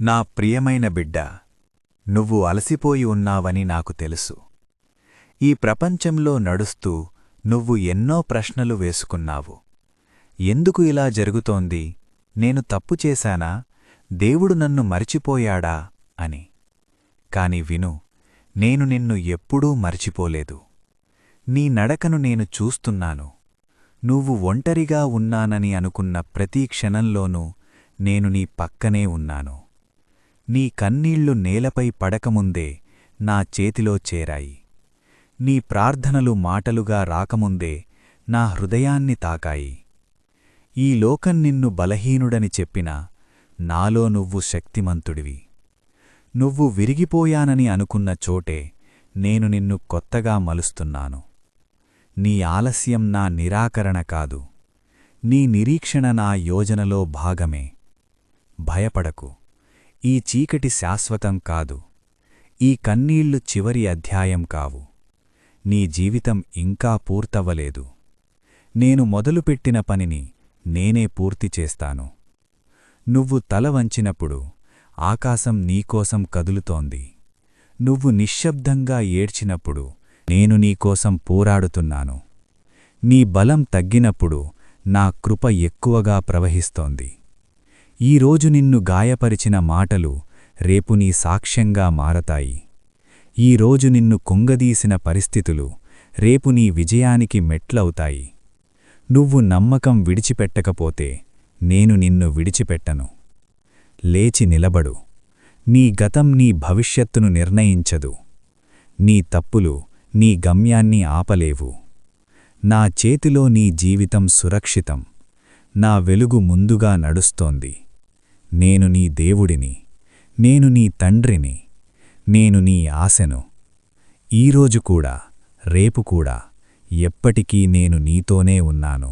నా ప్రియమైన బిడ్డా, నువ్వు అలసిపోయి ఉన్నావని నాకు తెలుసు. ఈ ప్రపంచంలో నడుస్తూ నువ్వు ఎన్నో ప్రశ్నలు వేసుకున్నావు. ఎందుకు ఇలా జరుగుతోంది? నేను తప్పు చేశానా? దేవుడు నన్ను మరిచిపోయాడా అని. కాని విను, నేను నిన్ను ఎప్పుడూ మరిచిపోలేదు. నీ నడకను నేను చూస్తున్నాను. నువ్వు ఒంటరిగా ఉన్నానని అనుకున్న ప్రతి క్షణంలోనూ నేను నీ పక్కనే ఉన్నాను. నీ కన్నీళ్లు నేలపై పడకముందే నా చేతిలో చేరాయి. నీ ప్రార్థనలు మాటలుగా రాకముందే నా హృదయాన్ని తాకాయి. ఈ లోకం నిన్ను బలహీనుడని చెప్పినా నాలో నువ్వు శక్తిమంతుడివి. నువ్వు విరిగిపోయానని అనుకున్న చోటే నేను నిన్ను కొత్తగా మలుస్తున్నాను. నీ ఆలస్యం నా నిరాకరణ కాదు, నీ నిరీక్షణ నా యోజనలో భాగమే. భయపడకు, ఈ చీకటి శాశ్వతం కాదు. ఈ కన్నీళ్లు చివరి అధ్యాయం కావు. నీ జీవితం ఇంకా పూర్తవ్వలేదు. నేను మొదలుపెట్టిన పనిని నేనే పూర్తి చేస్తాను. నువ్వు తల వంచినప్పుడు ఆకాశం నీకోసం కదులుతోంది. నువ్వు నిశ్శబ్దంగా ఏడ్చినప్పుడు నేను నీకోసం పోరాడుతున్నాను. నీ బలం తగ్గినప్పుడు నా కృప ఎక్కువగా ప్రవహిస్తోంది. ఈరోజు నిన్ను గాయపరిచిన మాటలు రేపు నీ సాక్ష్యంగా మారతాయి. ఈరోజు నిన్ను కుంగదీసిన పరిస్థితులు రేపు నీ విజయానికి మెట్లవుతాయి. నువ్వు నమ్మకం విడిచిపెట్టకపోతే నేను నిన్ను విడిచిపెట్టను. లేచి నిలబడు. నీ గతం నీ భవిష్యత్తును నిర్ణయించదు. నీ తప్పులు నీ గమ్యాన్ని ఆపలేవు. నా చేతిలో నీ జీవితం సురక్షితం. నా వెలుగు ముందుగా నడుస్తోంది. నేను నీ దేవుడిని. నేను నీ తండ్రిని. నేను నీ ఆశను. ఈరోజు కూడా రేపు కూడా ఎప్పటికీ నేను నీతోనే ఉన్నాను.